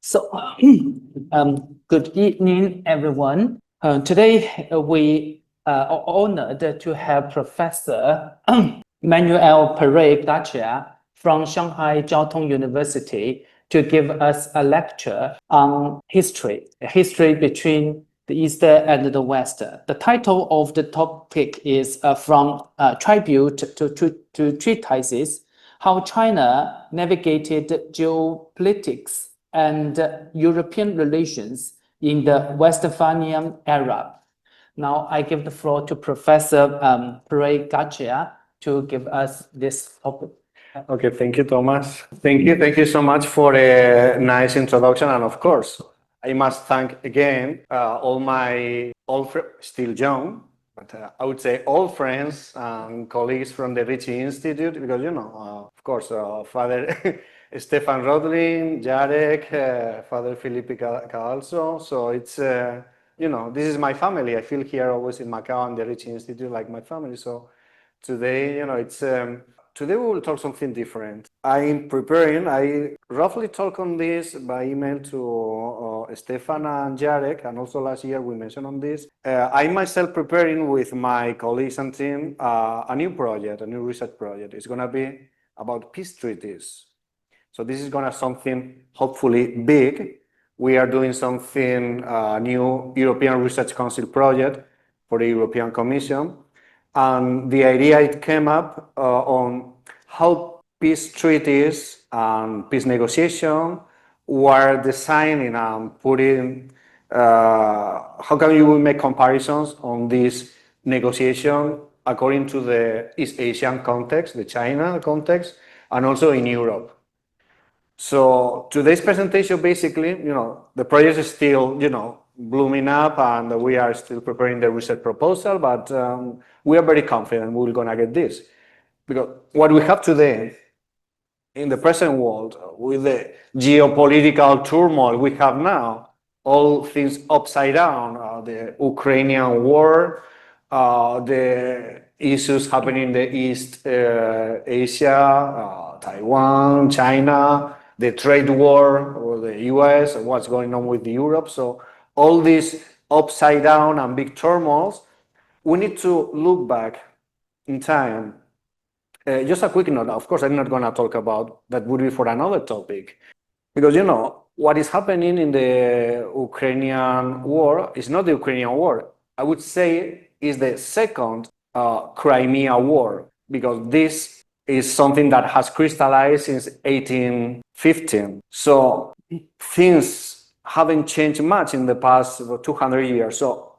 So, good evening, everyone. Today, we are honored to have Professor Manuel Pérez-Gachia from Shanghai Jiao Tong University to give us a lecture on history between the East and the West. The title of the topic is From Tribute to Treaties, How China Navigated Geopolitics and European relations in the Westphalian era. Now I give the floor to Professor Pérez-Gachia to give us this topic. Okay, thank you, Thomas. Thank you so much for a nice introduction. And of course, I must thank again all my still young, but I would say old friends and colleagues from the Ricci Institute, because of course, Father Stefan Rodlin, Jarek, Father Felipe Calso. So it's this is my family. I feel here always in Macau and the Ricci Institute like my family. So today, today we will talk something different. I'm preparing. I roughly talk on this by email to Stefan and Jarek, and also last year we mentioned on this. I myself preparing with my colleagues and team a new research project. It's going to be about peace treaties. So this is going to be something hopefully big. We are doing something new European Research Council project for the European Commission. And the idea it came up on how peace treaties and peace negotiation were designing and putting, how can you make comparisons on this negotiation according to the East Asian context, the China context, and also in Europe. So today's presentation, basically, the project is still, blooming up, and we are still preparing the research proposal, but we are very confident we're going to get this. Because what we have today in the present world, with the geopolitical turmoil we have now, all things upside down, the Ukrainian war, the issues happening in the East Asia, Taiwan, China, the trade war, or the US, what's going on with Europe. So all these upside down and big turmoils, we need to look back in time. Just a quick note, of course, I'm not going to talk about that, would be for another topic. Because, what is happening in the Ukrainian war is not the Ukrainian war. I would say is the second Crimea war, because this is something that has crystallized since 1815. So things haven't changed much in the past 200 years. So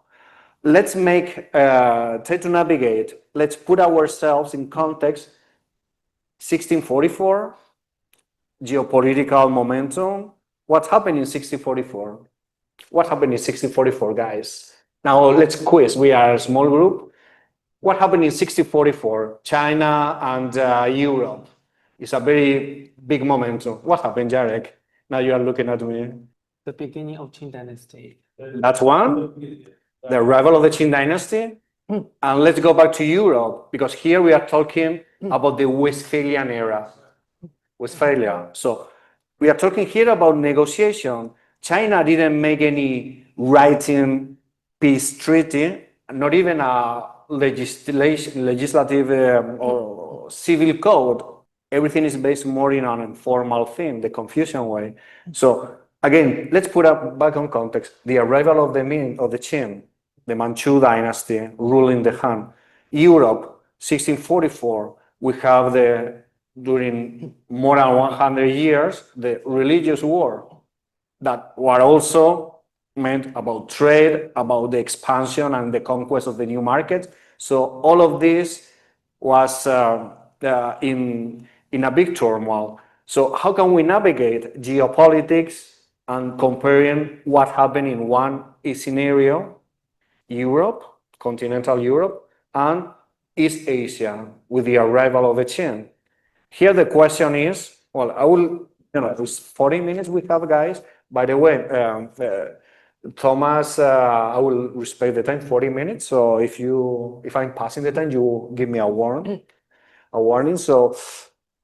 let's try to navigate. Let's put ourselves in context. 1644, geopolitical momentum. What happened in 1644? What happened in 1644, guys? Now let's quiz. We are a small group. What happened in 1644? China and Europe. It's a very big momentum. What happened, Jarek? Now you are looking at me. The beginning of Qing Dynasty. That's one. The arrival of the Qing Dynasty. And let's go back to Europe, because here we are talking about the Westphalian era. Westphalia. So we are talking here about negotiation. China didn't make any writing peace treaty, not even a legislative or civil code. Everything is based more in an informal thing, the Confucian way. So again, let's put up back on context. The arrival of the Qing, the Manchu dynasty ruling the Han. Europe, 1644, we have during more than 100 years, the religious war that were also meant about trade, about the expansion and the conquest of the new market. So all of this was in a big turmoil. So how can we navigate geopolitics and comparing what happened in one scenario, Europe, continental Europe, and East Asia with the arrival of the Qing? Here the question is, well, I will, it's 40 minutes we have, guys. By the way, Thomas, I will respect the time, 40 minutes. So if I'm passing the time, you give me a warning. So,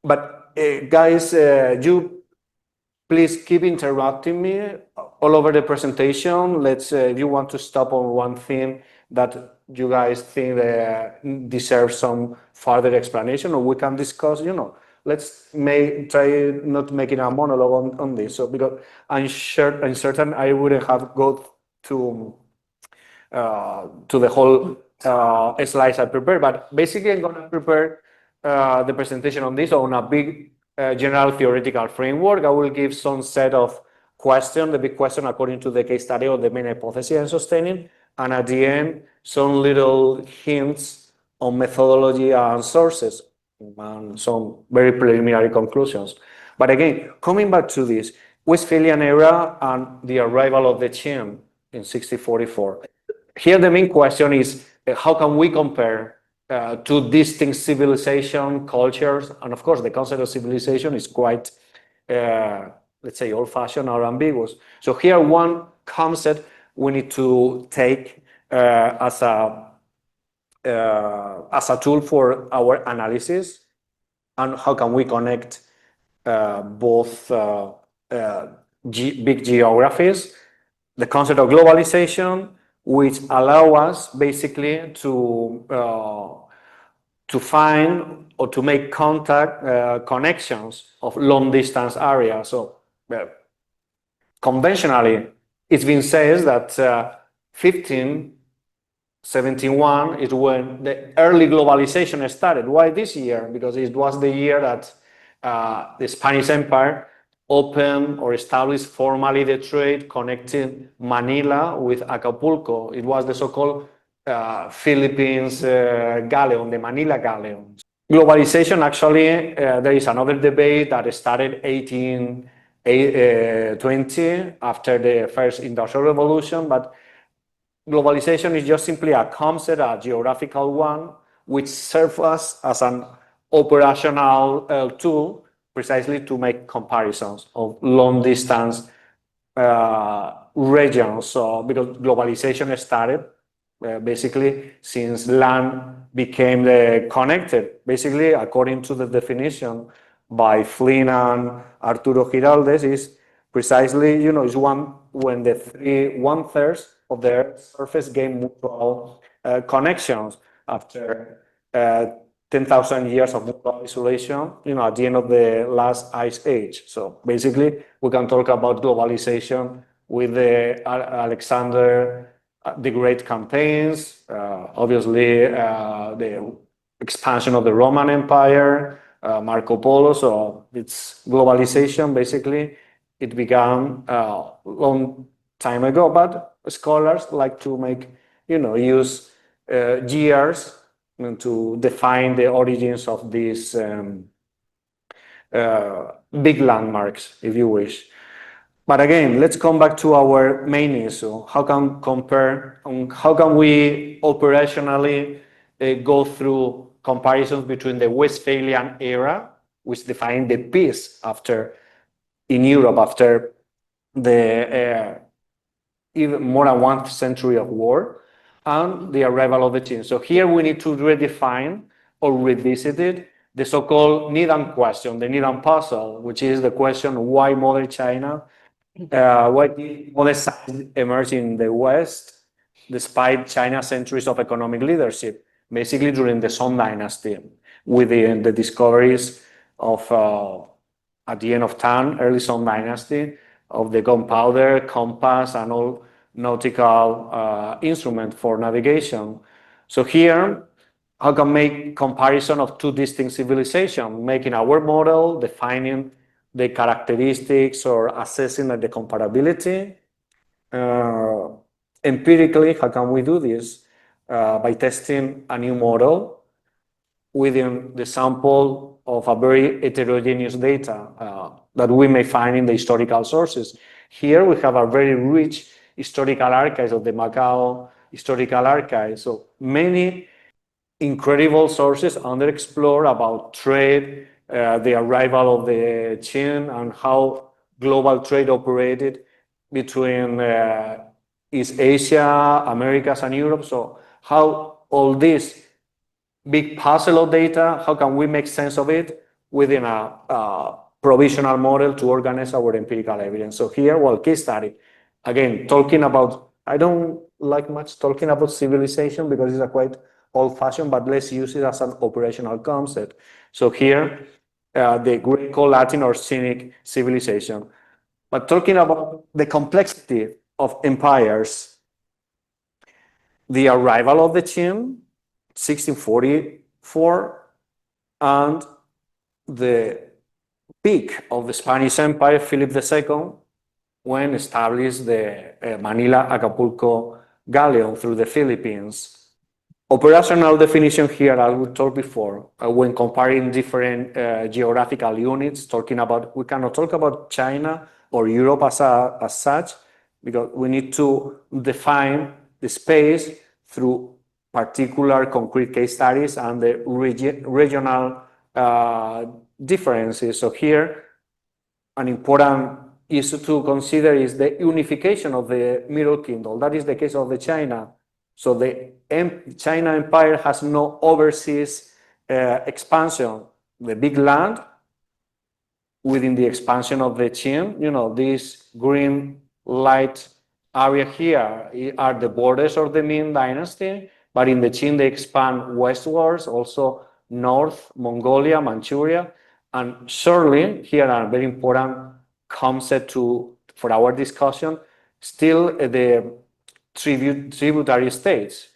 but guys, you please keep interrupting me all over the presentation. If you want to stop on one thing that you guys think deserves some further explanation, or we can discuss, let's try not making a monologue on this. So because I'm certain I wouldn't have got to the whole slides I prepared, but basically I'm going to prepare the presentation on this on a big general theoretical framework. I will give some set of questions, the big question according to the case study or the main hypothesis I'm sustaining, and at the end, some little hints on methodology and sources, and some very preliminary conclusions. But again, coming back to this Westphalian era and the arrival of the Qing in 1644. Here the main question is, how can we compare two distinct civilization, cultures, and of course the concept of civilization is quite, let's say, old-fashioned or ambiguous. So here one concept we need to take as a tool for our analysis, and how can we connect both big geographies, the concept of globalization, which allow us basically to find or to make connections of long distance areas. So conventionally, it's been said that 1571 is when the early globalization started. Why this year? Because it was the year that the Spanish Empire opened or established formally the trade connecting Manila with Acapulco. It was the so-called Philippines galleon, the Manila galleon. Globalization, actually, there is another debate that started 1820 after the first industrial revolution, but globalization is just simply a concept, a geographical one, which serves us as an operational tool precisely to make comparisons of long distance regions. So because globalization started basically since land became connected, basically according to the definition by Flynn and Arturo Giraldes, is precisely, is when the 1/3 of the Earth's surface gain mutual connections after 10,000 years of mutual isolation, at the end of the last ice age. So basically, we can talk about globalization with the Alexander the Great campaigns, obviously the expansion of the Roman Empire, Marco Polo. So it's globalization, basically. It began a long time ago, but scholars like to use years to define the origins of these big landmarks, if you wish. But again, let's come back to our main issue. How can we operationally go through comparisons between the Westphalian era, which defined the peace in Europe after the even more than 1 century of war, and the arrival of the Qing. So here we need to redefine or revisit it, the so-called Needham question, the Needham puzzle, which is the question why modern China, why did modern science emerge in the West despite China's centuries of economic leadership, basically during the Song Dynasty, with the discoveries of, at the end of Tang, early Song Dynasty, of the gunpowder, compass, and all nautical instruments for navigation. So here, how can make comparison of two distinct civilizations, making our model, defining the characteristics or assessing the comparability. Empirically, how can we do this? By testing a new model within the sample of a very heterogeneous data that we may find in the historical sources. Here we have a very rich historical archives of the Macau historical archives. So many incredible sources underexplored about trade, the arrival of the Qing, and how global trade operated between East Asia, Americas, and Europe. So how all this big puzzle of data, how can we make sense of it within a provisional model to organize our empirical evidence. So here, well, case study. Again, talking about, I don't like much talking about civilization because it's a quite old-fashioned, but let's use it as an operational concept. So here, the Greco-Latin or Cynic civilization. But talking about the complexity of empires, the arrival of the Qing, 1644, and the peak of the Spanish Empire, Philip II, when established the Manila-Acapulco galleon through the Philippines. Operational definition here, as we talked before, when comparing different geographical units, we cannot talk about China or Europe as such, because we need to define the space through particular concrete case studies and the regional differences. So here, an important issue to consider is the unification of the Middle Kingdom. That is the case of the China. So the China Empire has no overseas expansion. The big land within the expansion of the Qing, this green light area here are the borders of the Ming Dynasty, but in the Qing they expand westwards, also north, Mongolia, Manchuria, and surely here a very important concept for our discussion, still the tributary states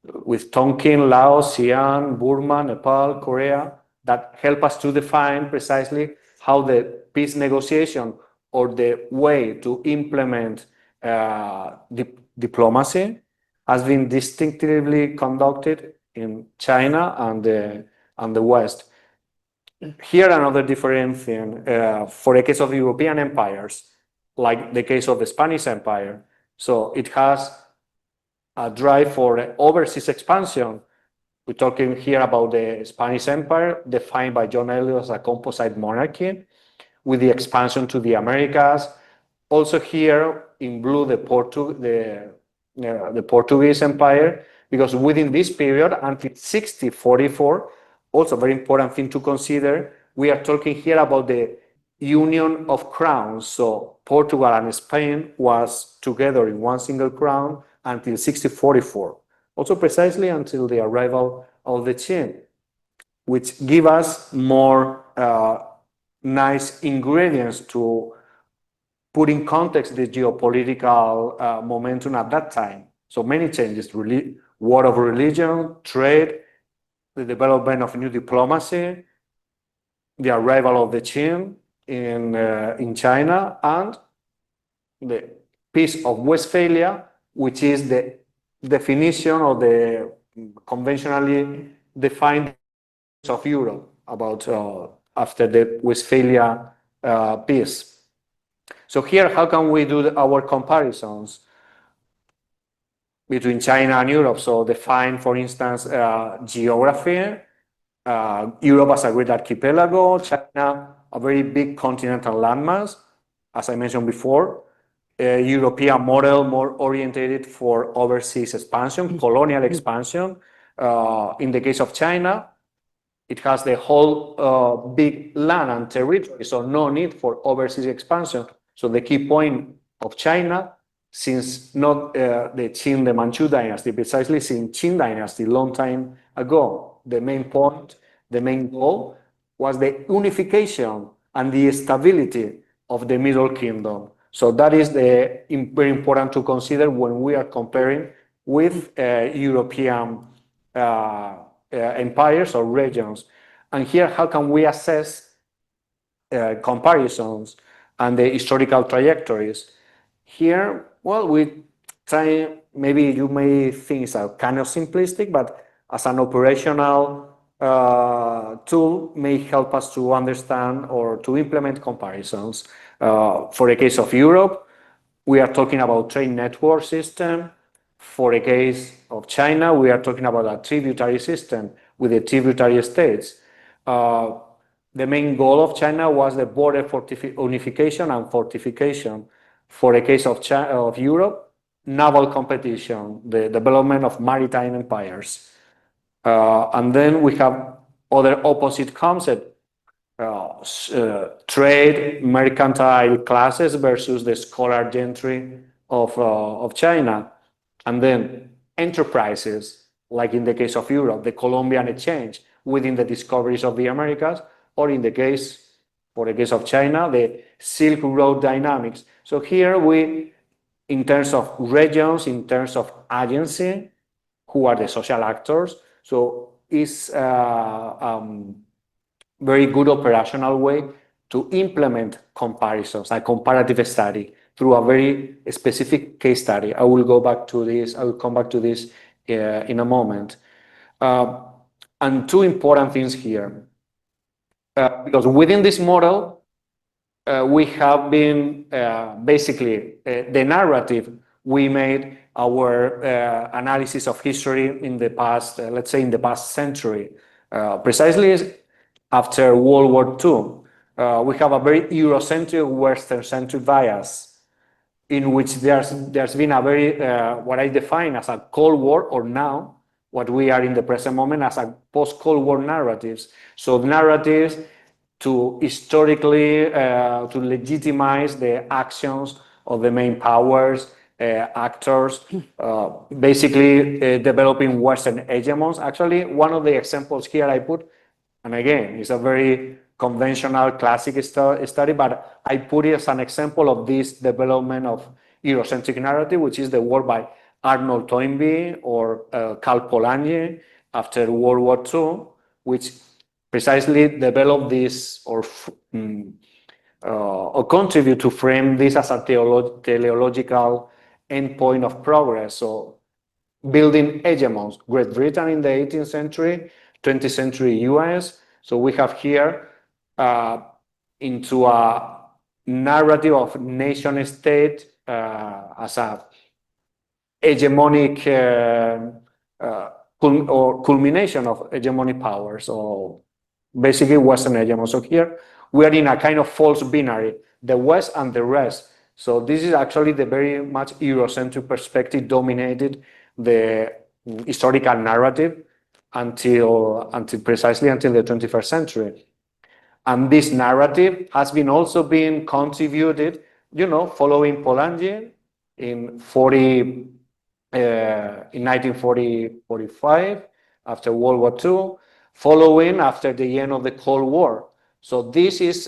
with Tonkin, Laos, Xi'an, Burma, Nepal, Korea, that help us to define precisely how the peace negotiation or the way to implement diplomacy has been distinctively conducted in China and the West. Here, another different thing, for the case of the European empires, like the case of the Spanish Empire, so it has a drive for overseas expansion. We're talking here about the Spanish Empire, defined by John Eliot as a composite monarchy, with the expansion to the Americas. Also here in blue, the Portuguese Empire, because within this period, until 1644, also very important thing to consider, we are talking here about the union of crowns. So Portugal and Spain was together in one single crown until 1644. Also precisely until the arrival of the Qing, which give us more nice ingredients to put in context the geopolitical momentum at that time. So many changes, war of religion, trade, the development of new diplomacy, the arrival of the Qing in China, and the Peace of Westphalia, which is the definition of the conventionally defined of Europe about after the Westphalia peace. So here, how can we do our comparisons between China and Europe? So define, for instance, geography, Europe as a great archipelago, China a very big continental landmass, as I mentioned before, a European model more oriented for overseas expansion, colonial expansion. In the case of China, it has the whole big land and territory, so no need for overseas expansion. So the key point of China, since not the Qing, the Manchu dynasty, precisely since Qing dynasty, long time ago, the main point, the main goal was the unification and the stability of the Middle Kingdom. So that is very important to consider when we are comparing with European empires or regions. And here, how can we assess comparisons and the historical trajectories? Here, well, we try, maybe you may think it's kind of simplistic, but as an operational tool may help us to understand or to implement comparisons. For the case of Europe, we are talking about trade network system. For the case of China, we are talking about a tributary system with the tributary states. The main goal of China was the border unification and fortification. For the case of Europe, naval competition, the development of maritime empires. And then we have other opposite concepts. trade mercantile classes versus the scholar gentry of China, and then enterprises, like in the case of Europe, the Columbian exchange within the discoveries of the Americas, or in the case, for the case of China, the Silk Road dynamics. So here we, in terms of regions, in terms of agency, who are the social actors, so it's very good operational way to implement comparisons, a comparative study through a very specific case study. I will come back to this in a moment. And two important things here. Because within this model, we have been basically the narrative we made our analysis of history in the past, let's say in the past century, precisely after World War II. We have a very Eurocentric, Western-centric bias in which there's been a very, what I define as a Cold War, or now, what we are in the present moment as a post-Cold War narratives. So narratives to historically, to legitimize the actions of the main powers, actors, basically developing Western hegemons. Actually, one of the examples here I put, and again, it's a very conventional classic study, but I put it as an example of this development of Eurocentric narrative, which is the work by Arnold Toynbee or Karl Polanyi after World War II, which precisely developed this or contribute to frame this as a teleological endpoint of progress. So building hegemons, Great Britain in the 18th century, 20th century US. So we have here into a narrative of nation state as a hegemonic or culmination of hegemonic powers, or basically Western hegemon. So here we are in a kind of false binary, the West and the rest. So this is actually the very much Eurocentric perspective dominated the historical narrative until precisely until the 21st century. And this narrative has been also being contributed, following Polanyi in 1945, after World War II, following after the end of the Cold War. So this is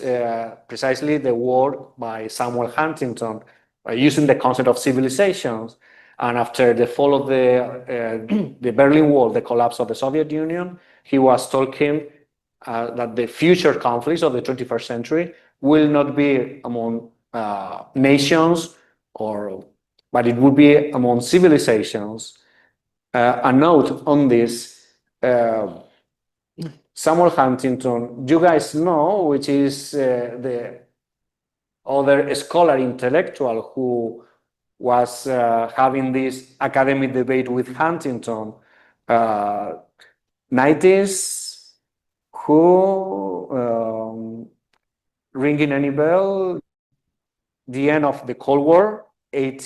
precisely the work by Samuel Huntington, using the concept of civilizations. And after the fall of the Berlin Wall, the collapse of the Soviet Union, he was talking that the future conflicts of the 21st century will not be among nations, but it would be among civilizations. A note on this, Samuel Huntington, you guys know, which is the other scholar intellectual who was having this academic debate with Huntington, 90s, who, ringing any bell, the end of the Cold War, and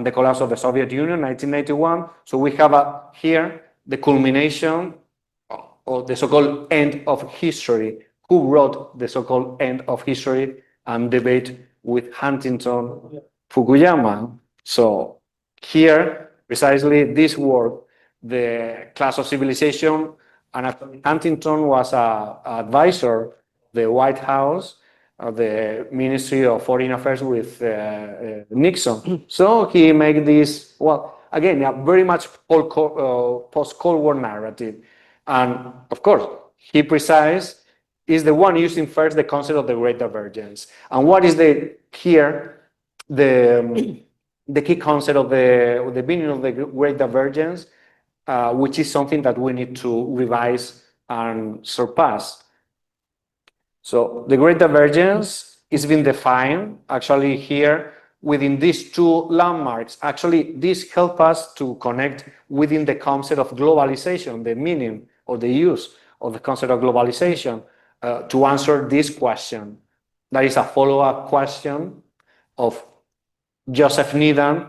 the collapse of the Soviet Union, 1991. So we have here the culmination or the so-called end of history. Who wrote the so-called end of history and debate with Huntington, Fukuyama? So here, precisely this work, the class of civilization, and Huntington was an advisor, the White House, the Ministry of Foreign Affairs with Nixon. So he made this, well, again, a very much post-Cold War narrative. And of course, he is the one using first the concept of the Great Divergence. And what is the key concept of the meaning of the Great Divergence, which is something that we need to revise and surpass. So the Great Divergence is being defined actually here within these two landmarks. Actually, this helps us to connect within the concept of globalization, the meaning or the use of the concept of globalization to answer this question. That is a follow-up question of Joseph Needham's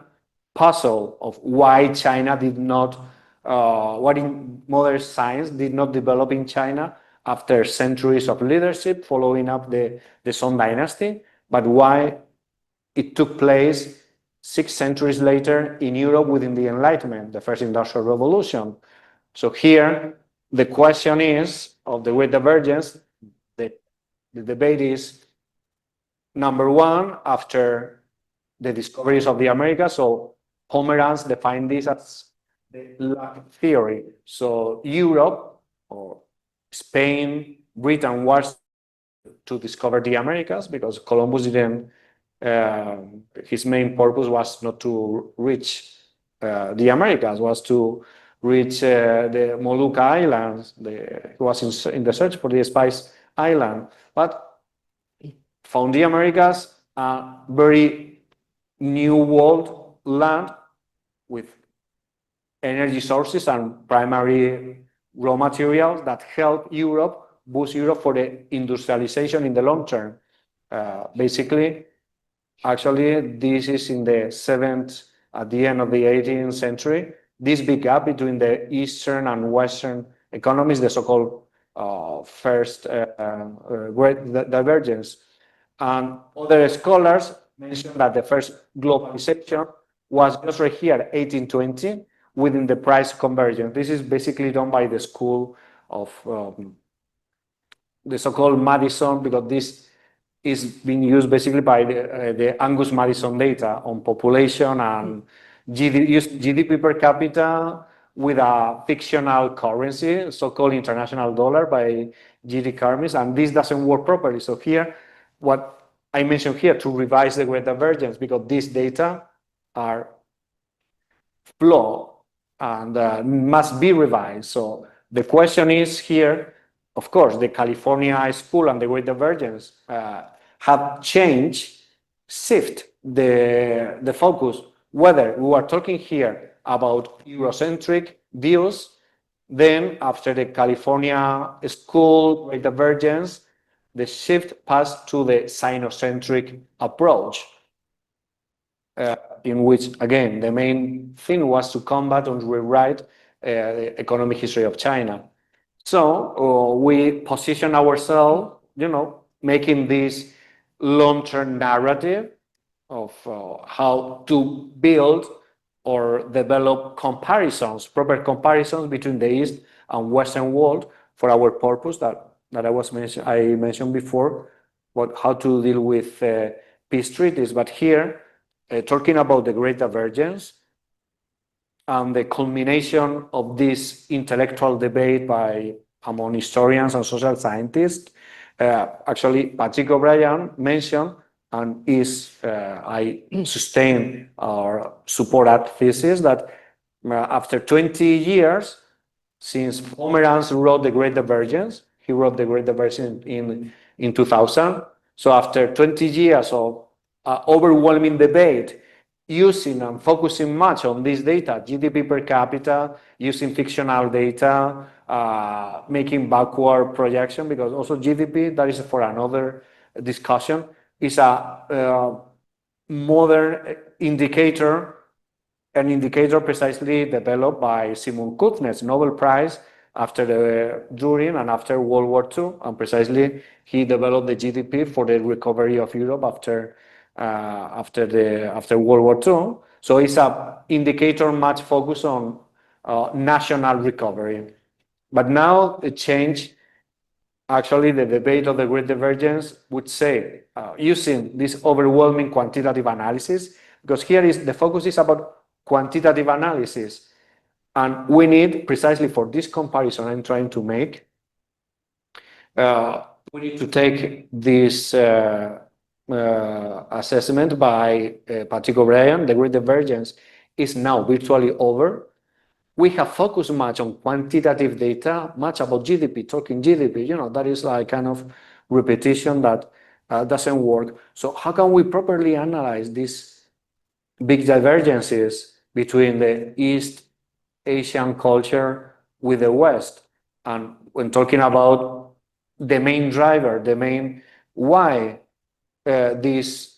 puzzle of why China did not, what in modern science did not develop in China, after centuries of leadership following up the Song dynasty, but why it took place 6 centuries later in Europe within the Enlightenment, the first industrial revolution. So here, the question is of the great divergence, the debate is, number one, after the discoveries of the Americas, so Pomeranz defined this as the luck theory. So Europe, or Spain, Britain was to discover the Americas because Columbus didn't, his main purpose was not to reach the Americas, was to reach the Molucca Islands. He was in the search for the Spice Island, but found the Americas, a very new world land with energy sources and primary raw materials that help Europe, boost Europe for the industrialization in the long term. Basically, actually, this is in the at the end of the 18th century, this big gap between the Eastern and Western economies, the so-called first great divergence. And other scholars mentioned that the first globalization was just right here, 1820, within the price convergence. This is basically done by the school of the so-called Madison, because this is being used basically by the Angus Madison data on population and GDP per capita with a fictional currency, so-called international dollar by G.D. Carmis, and this doesn't work properly. So here, what I mentioned here to revise the great divergence, because these data are flawed and must be revised. So the question is here, of course, the California school and the great divergence have changed, shift the focus, whether we are talking here about Eurocentric views, then after the California school great divergence, the shift passed to the Sinocentric approach, in which, again, the main thing was to combat and rewrite the economic history of China. So we position ourselves, making this long-term narrative of how to build or develop comparisons, proper comparisons between the East and Western world for our purpose that I mentioned before, but how to deal with peace treaties. But here, talking about the great divergence and the culmination of this intellectual debate among historians and social scientists, actually Patrick O'Brien mentioned, and I sustain or support that thesis, that after 20 years, since Pomeranz wrote The Great Divergence, he wrote The Great Divergence in 2000. So after 20 years of overwhelming debate, using and focusing much on this data, GDP per capita, using fictional data, making backward projection, because also GDP, that is for another discussion, is a modern indicator, an indicator precisely developed by Simon Kuznets, Nobel Prize during and after World War II, and precisely he developed the GDP for the recovery of Europe after World War II. So it's an indicator much focused on national recovery. But now it changed. Actually, the debate of the Great Divergence would say, using this overwhelming quantitative analysis, because here the focus is about quantitative analysis, and we need, precisely for this comparison I'm trying to make, we need to take this assessment by Patrick O'Brien. The Great Divergence is now virtually over. We have focused much on quantitative data, much about GDP, talking GDP, that is like kind of repetition that doesn't work. So how can we properly analyze these big divergences between the East Asian culture with the West? And when talking about the main driver, the main why this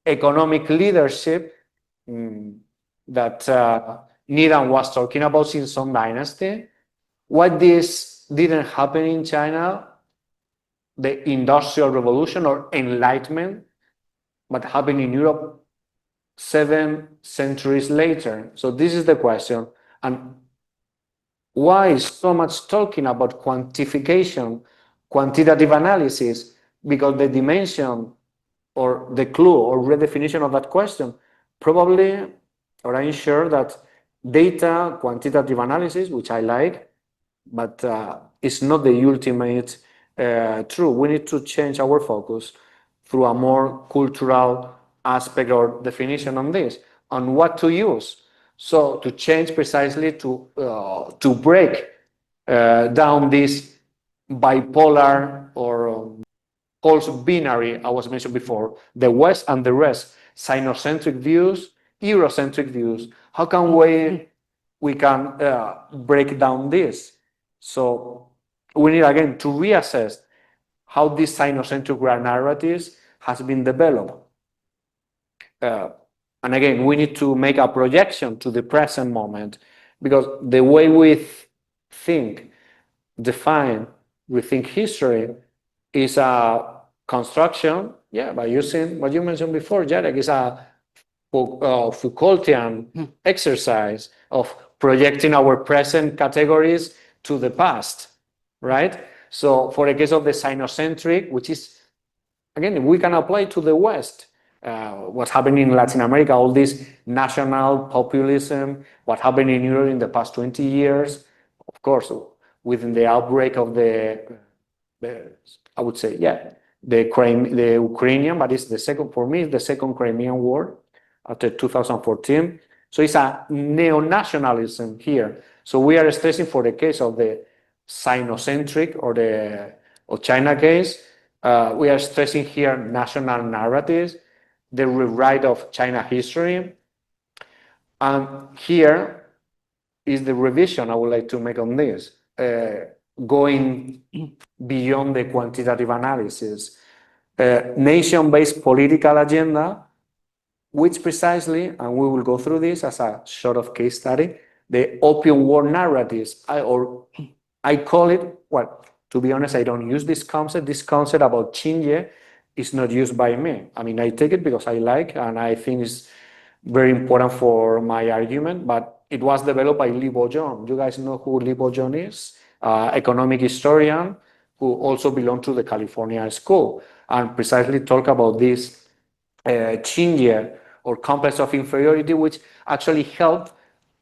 economic leadership that Niran was talking about since Song dynasty, what this didn't happen in China, the Industrial Revolution or Enlightenment, but happened in Europe 7 centuries later. So this is the question. And why is so much talking about quantification, quantitative analysis? Because the dimension or the clue or redefinition of that question probably, or I'm sure that data quantitative analysis, which I like, but it's not the ultimate truth. We need to change our focus through a more cultural aspect or definition on this, on what to use. So to change precisely to break down this bipolar or false binary I was mentioned before, the West and the rest, Sinocentric views, Eurocentric views. How can we can break down this? So we need again to reassess how these Sinocentric narratives has been developed. And again, we need to make a projection to the present moment, because the way we think, define, we think history is a construction, by using what you mentioned before, Jarek, is a Foucaultian exercise of projecting our present categories to the past, right? So for the case of the Sinocentric, which is, again, we can apply to the West, what's happening in Latin America, all this national populism, what happened in Europe in the past 20 years, of course, within the outbreak of I would say, the Ukrainian, but it's the second, for me, it's the second Crimean War after 2014. So it's a neo-nationalism here. So we are stressing for the case of the Sinocentric or China case, we are stressing here national narratives, the rewrite of China history. And here is the revision I would like to make on this, going beyond the quantitative analysis. Nation-based political agenda, which precisely, and we will go through this as a sort of case study, the Opium War narratives, I call it, well, to be honest, I don't use this concept. This concept about Qing is not used by me. I mean, I take it because I like, and I think it's very important for my argument, but it was developed by Li Bojong. You guys know who Li Bojong is? Economic historian who also belonged to the California school, and precisely talk about this Qing or complex of inferiority, which actually helped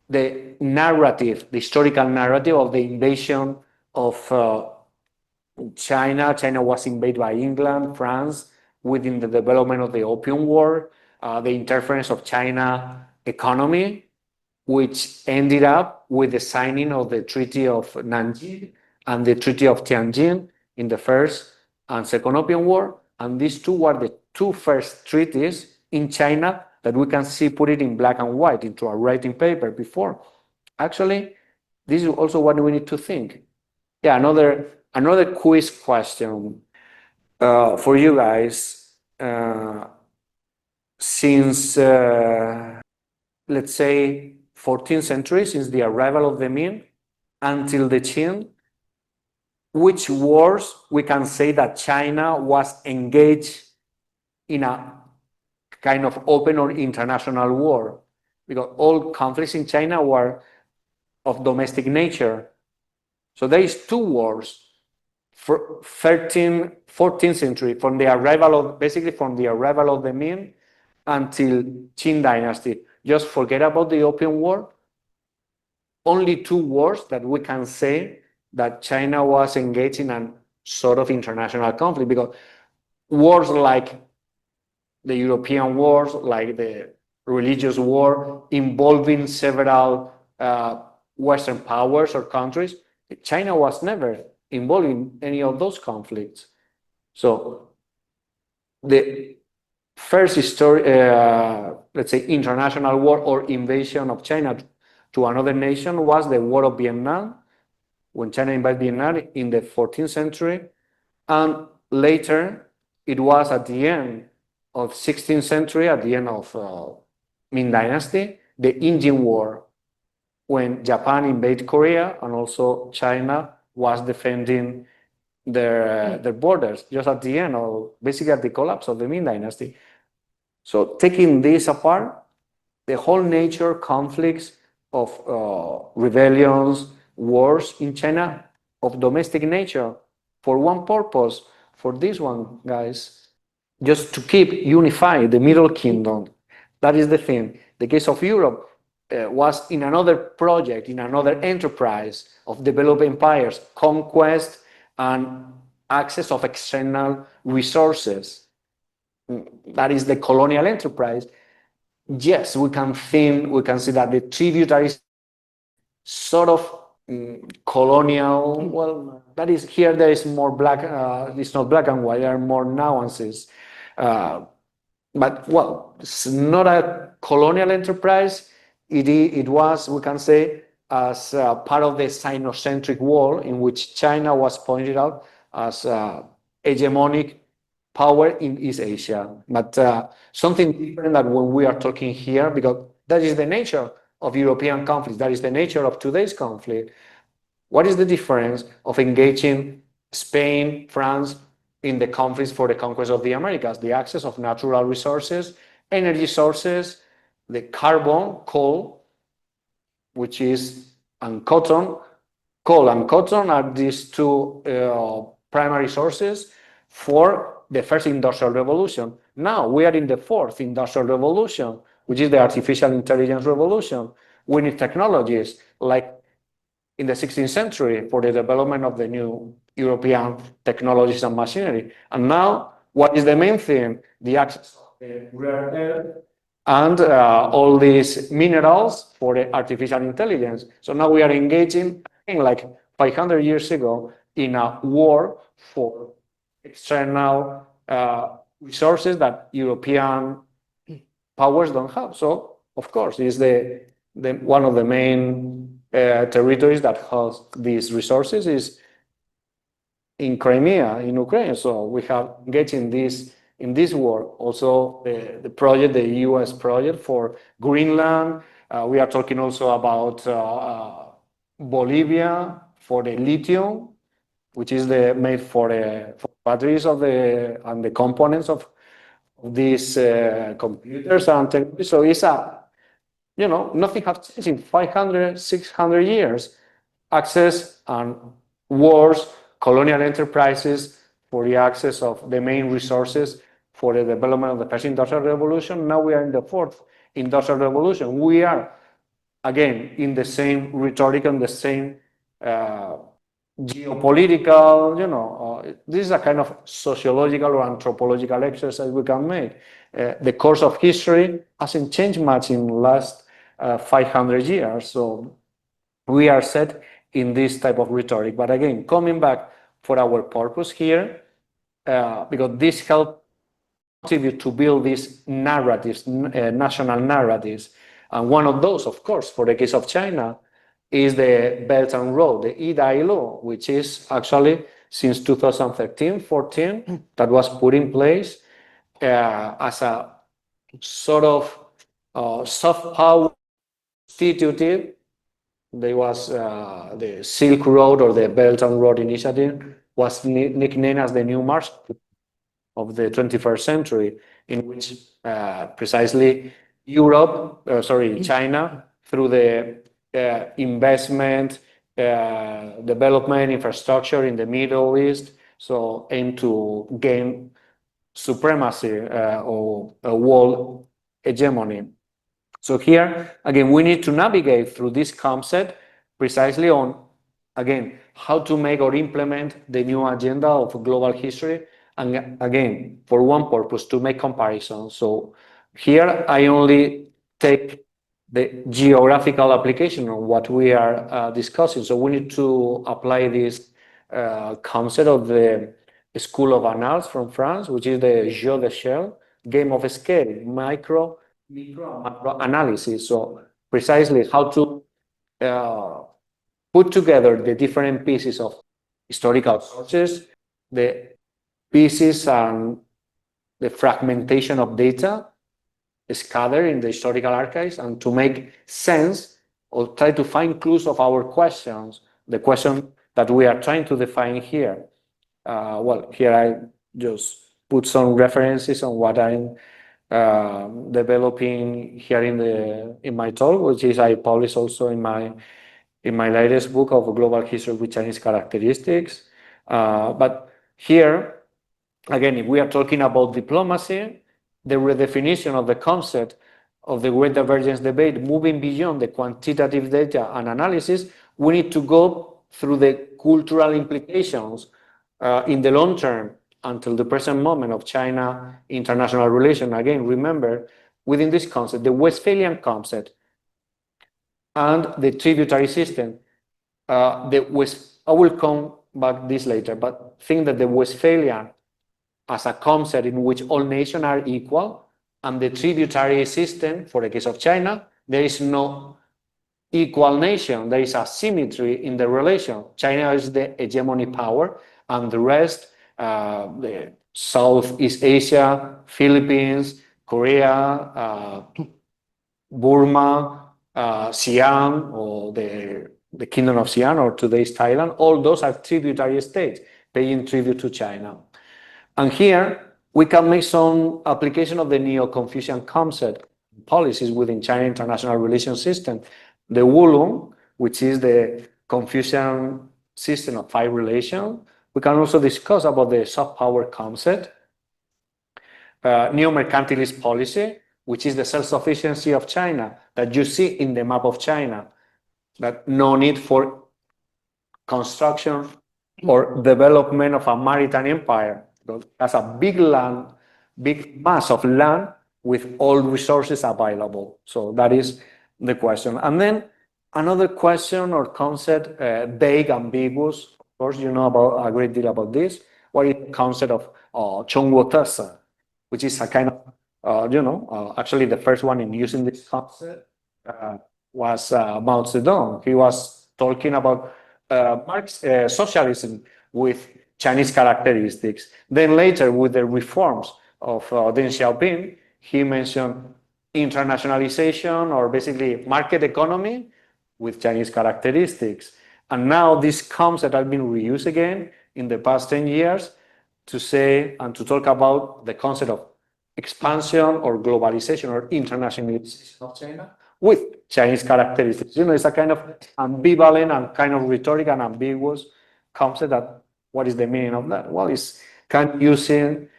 the narrative, the historical narrative of the invasion of China. China was invaded by England, France, within the development of the Opium War, the interference of China economy, which ended up with the signing of the Treaty of Nanjing and the Treaty of Tianjin in the First and Second Opium War. And these two were the two first treaties in China that we can see put it in black and white into a writing paper before. Actually, this is also what we need to think. Yeah, another quiz question for you guys. Since, let's say, 14th century, since the arrival of the Ming until the Qing, which wars we can say that China was engaged in a kind of open or international war? Because all conflicts in China were of domestic nature. So there is two wars for 14th century, from the arrival of the Ming until Qing dynasty. Just forget about the Opium War. Only two wars that we can say that China was engaged in a sort of international conflict, because wars like the European wars, like the religious war involving several Western powers or countries, China was never involved in any of those conflicts. So the first let's say international war or invasion of China to another nation was the War of Vietnam, when China invaded Vietnam in the 14th century. And later, it was at the end of 16th century, at the end of Ming Dynasty, the Indian War, when Japan invaded Korea and also China was defending their borders just at the end, or basically at the collapse of the Ming Dynasty. So taking this apart, the whole nature, conflicts of rebellions, wars in China of domestic nature, for one purpose, for this one, guys, just to keep unified the Middle Kingdom. That is the thing. The case of Europe was in another project, in another enterprise of developed empires, conquest and access of external resources. That is the colonial enterprise. Yes, we can see that the tributary sort of colonial, well, that is here, there is more black, it's not black and white, there are more nuances. But, well, it's not a colonial enterprise. It was, we can say, as part of the Sinocentric world, in which China was pointed out as hegemonic power in East Asia. But something different that when we are talking here, because that is the nature of European conflict, that is the nature of today's conflict. What is the difference of engaging Spain, France, in the conflicts for the conquest of the Americas? The access of natural resources, energy sources, the carbon, coal, which is, and cotton. Coal and cotton are these two primary sources for the first industrial revolution. Now we are in the fourth industrial revolution, which is the artificial intelligence revolution. We need technologies like in the 16th century for the development of the new European technologies and machinery. And now, what is the main thing? The access of the rare earth and all these minerals for the artificial intelligence. So now we are engaging, like 500 years ago, in a war for external resources that European powers don't have. So, of course, it's one of the main territories that has these resources is in Crimea, in Ukraine. So we have getting this in this war. Also, the project, the US project for Greenland. We are talking also about Bolivia for the lithium, which is made for batteries of and the components of these computers and technology. So it's nothing has changed in 500, 600 years. Access and wars, colonial enterprises for the access of the main resources for the development of the first industrial revolution. Now we are in the fourth industrial revolution. We are, again, in the same rhetoric and the same geopolitical, this is a kind of sociological or anthropological exercise we can make. The course of history hasn't changed much in the last 500 years. So we are set in this type of rhetoric. But again, coming back for our purpose here, because this helps contribute to build these narratives, national narratives. And one of those, of course, for the case of China, is the Belt and Road, the Idai Law, which is actually since 2013-14 that was put in place as a sort of soft power constitutive. There was the Silk Road or the Belt and Road Initiative was nicknamed as the new march of the 21st century, in which precisely China, through the investment, development, infrastructure in the Middle East, so aim to gain supremacy or a world hegemony. So here, again, we need to navigate through this concept precisely on, again, how to make or implement the new agenda of global history. And again, for one purpose, to make comparisons. So here I only take the geographical application of what we are discussing. So we need to apply this concept of the School of Annals from France, which is the jeu d'échelle, game of scale, micro macro analysis. So precisely how to put together the different pieces of historical sources, the pieces and the fragmentation of data scattered in the historical archives, and to make sense or try to find clues of our questions, the question that we are trying to define here. Well, here I just put some references on what I'm developing here in my talk, which is I published also in my latest book of global history with Chinese characteristics. But here, again, if we are talking about diplomacy, the redefinition of the concept of the great divergence debate, moving beyond the quantitative data and analysis, we need to go through the cultural implications in the long term until the present moment of China international relations. Again, remember, within this concept, the Westphalian concept and the tributary system, I will come back this later, but think that the Westphalian as a concept in which all nations are equal, and the tributary system, for the case of China, there is no equal nation, there is asymmetry in the relation. China is the hegemony power, and the rest, the Southeast Asia, Philippines, Korea, Burma, Siam, or the Kingdom of Siam, or today's Thailand, all those are tributary states paying tribute to China. And here we can make some application of the Neo-Confucian concept policies within China international relations system. The Wulong, which is the Confucian system of 5 relations. We can also discuss about the soft power concept, neo-mercantilist policy, which is the self-sufficiency of China that you see in the map of China, that no need for construction or development of a maritime empire. That's a big land, big mass of land with all resources available. So that is the question. And then another question or concept, vague, ambiguous. Of course, you know about a great deal about this. What is the concept of Chongguo, which is a kind of, actually the first one in using this concept was Mao Zedong. He was talking about socialism with Chinese characteristics. Then later, with the reforms of Deng Xiaoping, he mentioned internationalization, or basically market economy with Chinese characteristics. And now these concepts have been reused again in the past 10 years to say and to talk about the concept of expansion or globalization or internationalization of China with Chinese characteristics. It's a kind of ambivalent and kind of rhetoric and ambiguous concept. That what is the meaning of that? Well, it's kind of using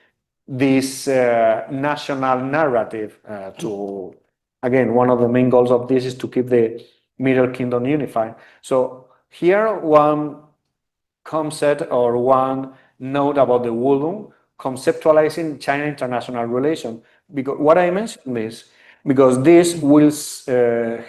this national narrative to, again, one of the main goals of this is to keep the Middle Kingdom unified. So here, one concept or one note about the Wulong, conceptualizing China international relations. Because what I mentioned is because this will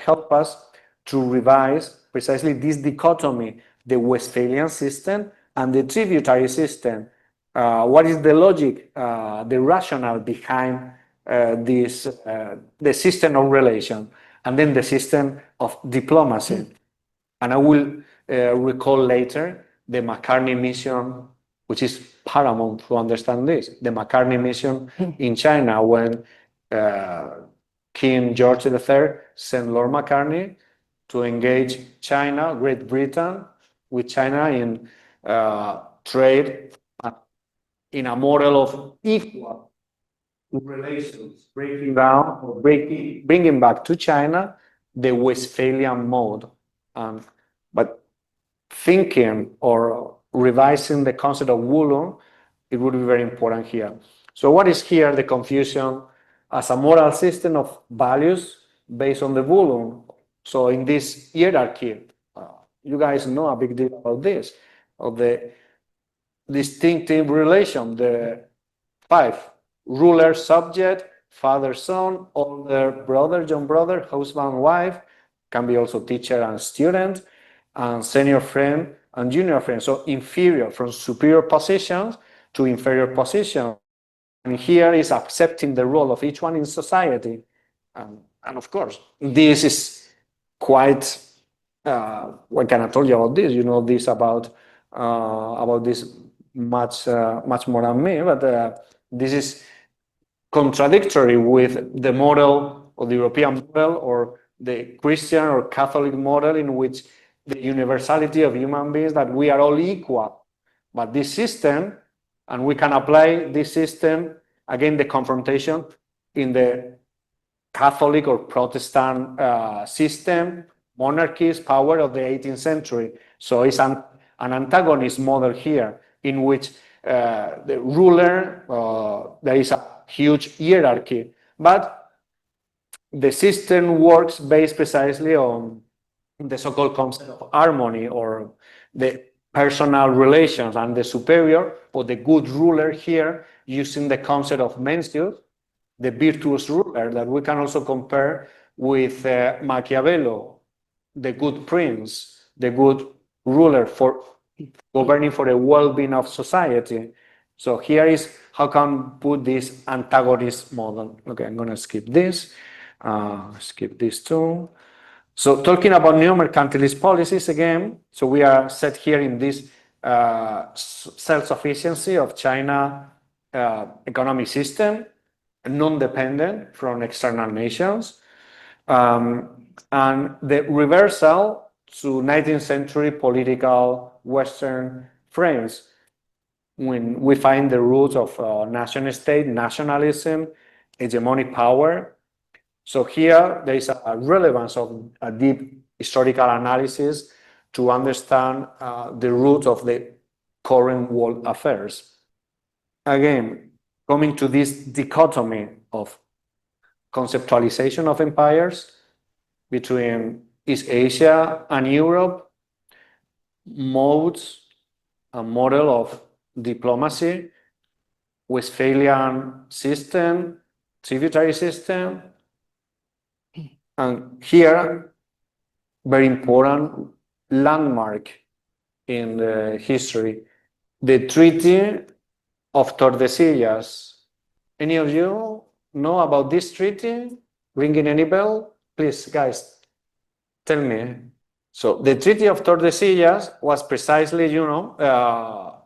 help us to revise precisely this dichotomy, the Westphalian system and the tributary system. What is the logic, the rationale behind this, the system of relation, and then the system of diplomacy. And I will recall later the McCartney mission, which is paramount to understand this. The McCartney mission in China, when King George III sent Lord McCartney to engage China, Great Britain, with China in trade in a model of equal relations, breaking down or bringing back to China the Westphalian mode. But thinking or revising the concept of Wulong, it would be very important here. So what is here the Confucian as a moral system of values based on the Wulong? So in this hierarchy, you guys know a big deal about this, of the distinctive relation, the 5: ruler, subject, father, son, older brother, young brother, husband, wife, can be also teacher and student, and senior friend and junior friend. So inferior, from superior positions to inferior position. And here is accepting the role of each one in society. And of course, this is quite, what can I tell you about this? You know this about this much more than me, but this is contradictory with the model or the European model or the Christian or Catholic model in which the universality of human beings, that we are all equal. But this system, and we can apply this system, again, the confrontation in the Catholic or Protestant system, monarchies, power of the 18th century. So it's an antagonist model here, in which the ruler, there is a huge hierarchy, but the system works based precisely on the so-called concept of harmony, or the personal relations, and the superior or the good ruler here, using the concept of Mencius, the virtuous ruler, that we can also compare with Machiavelli, the good prince, the good ruler for governing for the well-being of society. So here is how can put this antagonist model. Okay, I'm going to skip this too. So talking about neo-mercantilist policies again, so we are set here in this self-sufficiency of China economic system, non-dependent from external nations, and the reversal to 19th century political Western frames, when we find the roots of nation state, nationalism, hegemonic power. So here there is a relevance of a deep historical analysis to understand the roots of the current world affairs. Again, coming to this dichotomy of conceptualization of empires between East Asia and Europe, modes, a model of diplomacy, Westphalian system, tributary system, and here, very important landmark in the history, the Treaty of Tordesillas. Any of you know about this treaty? Ringing any bell? Please, guys, tell me. So the Treaty of Tordesillas was precisely,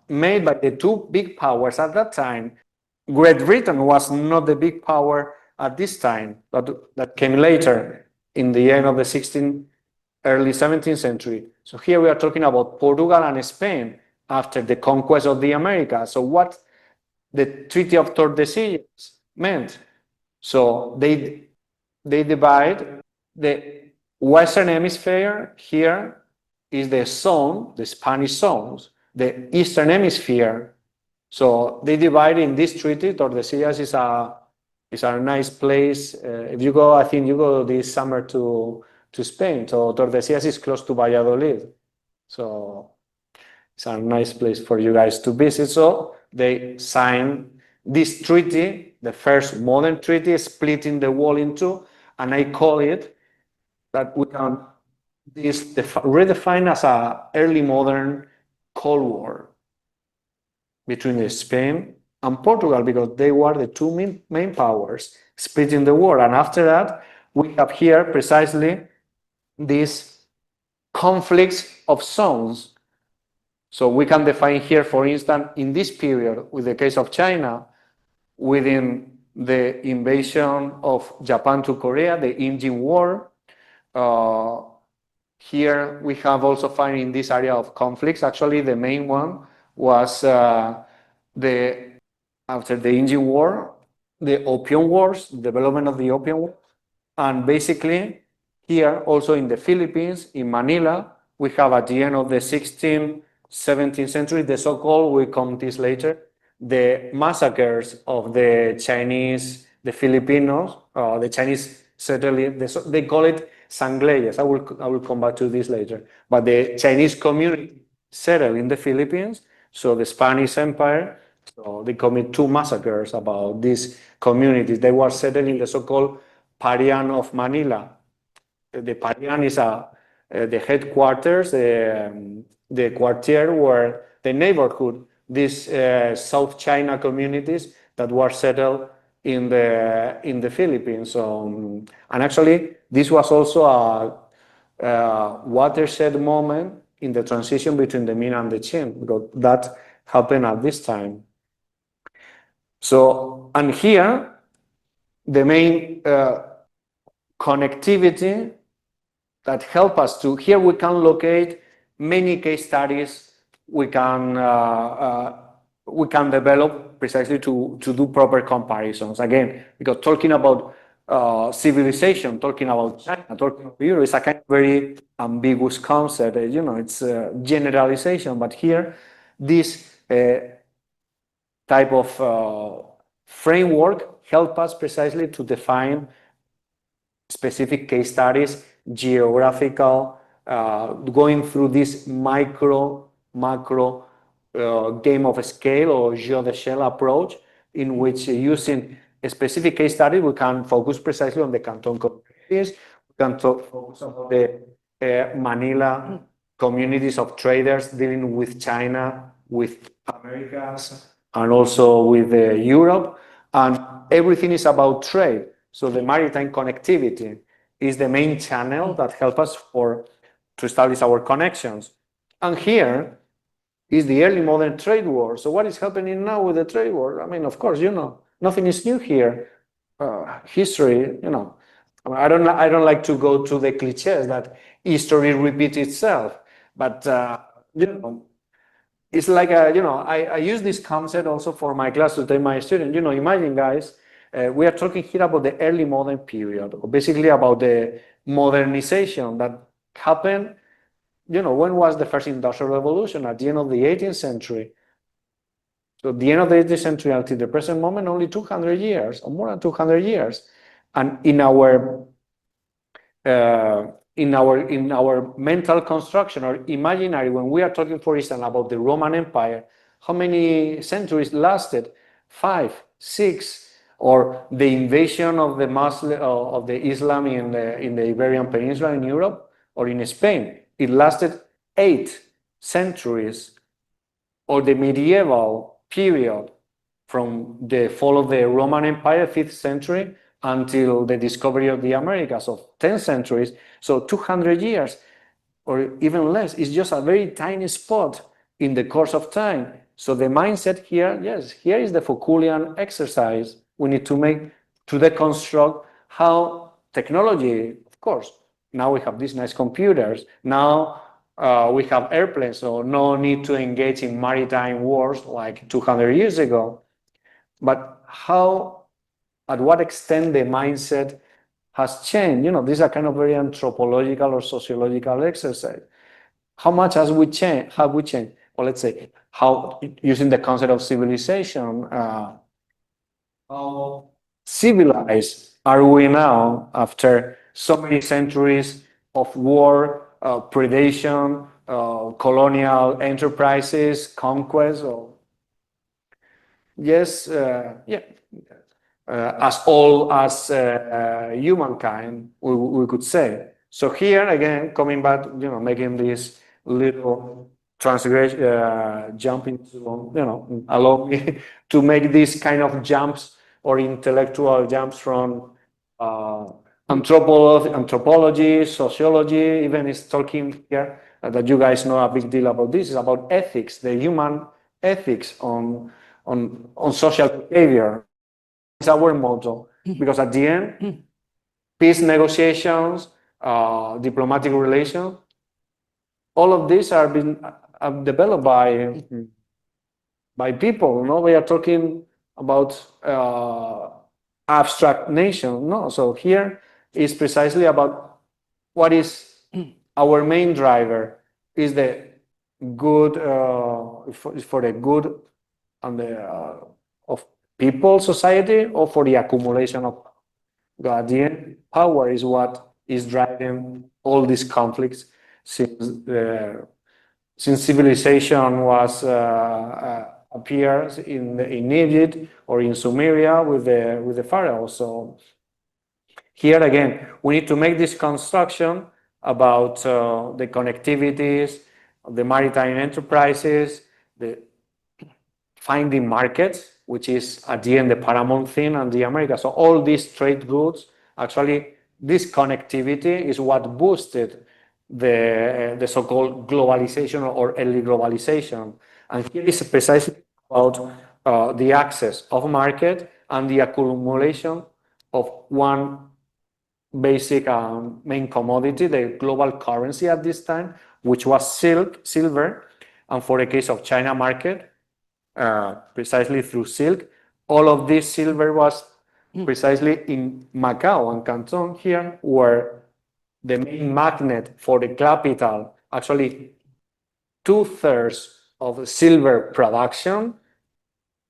made by the two big powers at that time. Great Britain was not the big power at this time, but that came later, in the end of the 16th, early 17th century. So here we are talking about Portugal and Spain after the conquest of the Americas. So what the Treaty of Tordesillas meant? So they divide the Western Hemisphere. Here is the zone, the Spanish zones, the Eastern Hemisphere. So they divide in this treaty. Tordesillas is a nice place. If you go, I think you go this summer to Spain. So Tordesillas is close to Valladolid. So it's a nice place for you guys to visit. So they signed this treaty, the first modern treaty, splitting the world in two, and I call it that we can redefine as an early modern Cold War between Spain and Portugal, because they were the two main powers splitting the world. And after that, we have here precisely these conflicts of zones. So we can define here, for instance, in this period, with the case of China, within the invasion of Japan to Korea, the Qing War. Here we have also found in this area of conflicts, actually the main one was after the Qing War, the Opium Wars, development of the Opium Wars. And basically here also in the Philippines, in Manila, we have at the end of the 16th, 17th century, the so-called, we'll come to this later, the massacres of the Chinese, the Filipinos, the Chinese certainly, they call it sangleyes. I will come back to this later. But the Chinese community settled in the Philippines, so the Spanish Empire, so they commit two massacres about these communities. They were settled in the so-called Parian of Manila. The Parian is the headquarters, the quartier where the neighborhood, these South China communities that were settled in the Philippines. So, and actually, this was also a watershed moment in the transition between the Ming and the Qing, because that happened at this time. So, and here, the main connectivity that help us to, here we can locate many case studies we can develop precisely to do proper comparisons. Again, because talking about civilization, talking about China, talking about Europe is a kind of very ambiguous concept. You know, it's a generalization, but here, this type of framework help us precisely to define specific case studies, geographical, going through this macro game of scale or jeu de shell approach, in which using a specific case study, we can focus precisely on the Canton communities, we can focus on the Manila communities of traders dealing with China, with Americas, and also with Europe, and everything is about trade. So the maritime connectivity is the main channel that helps us to establish our connections. And here is the early modern trade war. So what is happening now with the trade war? I mean, of course, you know, nothing is new here. History, you know, I don't like to go to the cliches that history repeats itself, but you know, it's like you know, I use this concept also for my class to tell my students. You know, imagine, guys, we are talking here about the early modern period, or basically about the modernization that happened. You know, when was the first industrial revolution? At the end of the 18th century. So at the end of the 18th century until the present moment, only 200 years, or more than 200 years. And in our mental construction or imaginary, when we are talking, for instance, about the Roman Empire, how many centuries lasted? 5, 6, or the invasion of the Muslim of the Islam in the Iberian Peninsula in Europe or in Spain. It lasted 8 centuries, or the medieval period from the fall of the Roman Empire, 5th century, until the discovery of the Americas of 10 centuries. So 200 years or even less is just a very tiny spot in the course of time. So the mindset here, yes, here is the Foucaultian exercise. We need to make, to deconstruct how technology, of course, now we have these nice computers. Now we have airplanes, so no need to engage in maritime wars like 200 years ago. But how, at what extent the mindset has changed? You know, this is a kind of very anthropological or sociological exercise. How much have we changed? Or let's say, how, using the concept of civilization, how civilized are we now after so many centuries of war, predation, colonial enterprises, conquest? Or yes, yeah. As old as humankind, we could say. So here again, coming back, you know, making this little transgression, jump into, you know, allow me to make these kind of jumps or intellectual jumps from anthropology, sociology, even is talking here that you guys know a big deal about this, is about ethics, the human ethics on social behavior. It's our motto, because at the end, peace negotiations, diplomatic relations, all of these are being developed by people. No, we are talking about abstract nation. No, so here is precisely about what is our main driver. Is the good for the good and the of people, society, or for the accumulation of God? The end, power is what is driving all these conflicts since civilization was appears in Egypt or in Sumeria with the pharaohs. So here again, we need to make this construction about the connectivities, the maritime enterprises, the finding markets, which is at the end the paramount thing, and the Americas. So all these trade routes, actually, this connectivity is what boosted the so-called globalization or early globalization. And here is precisely about the access of market and the accumulation of one basic main commodity, the global currency at this time, which was silver. And for the case of China market, precisely through silk, all of this silver was precisely in Macau and Canton here, where the main magnet for the capital, actually 2/3 of the silver production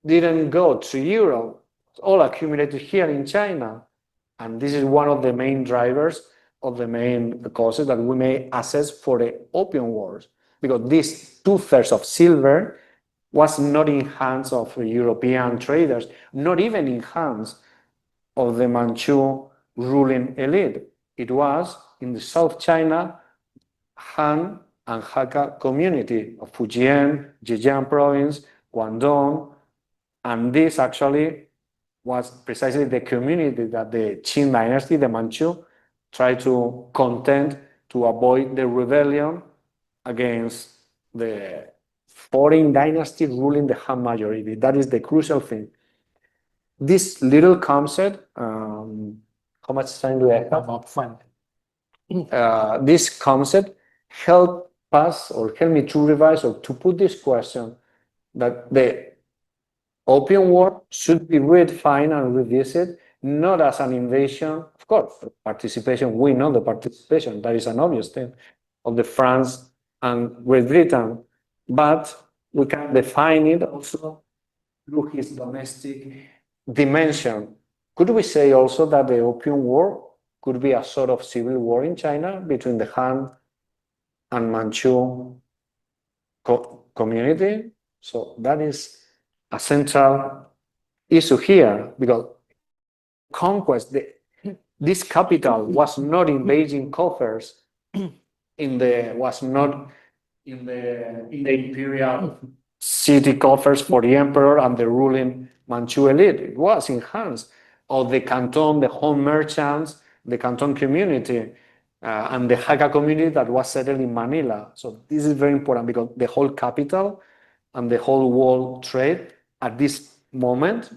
didn't go to Europe, all accumulated here in China. And this is one of the main drivers of the main causes that we may assess for the Opium Wars, because this 2/3 of silver was not in hands of European traders, not even in hands of the Manchu ruling elite. It was in the South China Han and Hakka community of Fujian, Zhejiang province, Guangdong, and this actually was precisely the community that the Qing dynasty, the Manchu, tried to contend to avoid the rebellion against the foreign dynasty ruling the Han majority. That is the crucial thing. This little concept, how much time do I have? About fun. This concept helped us or helped me to revise or to put this question that the Opium War should be redefined and revisited, not as an invasion, of course, participation, we know the participation, that is an obvious thing, of the France and Great Britain, but we can define it also through his domestic dimension. Could we say also that the Opium War could be a sort of civil war in China between the Han and Manchu community? So that is a central issue here, because conquest, this capital was not in Beijing coffers, was not in the imperial city coffers for the emperor and the ruling Manchu elite. It was in hands of the Canton, the home merchants, the Canton community, and the Hakka community that was settled in Manila. So this is very important, because the whole capital and the whole world trade at this moment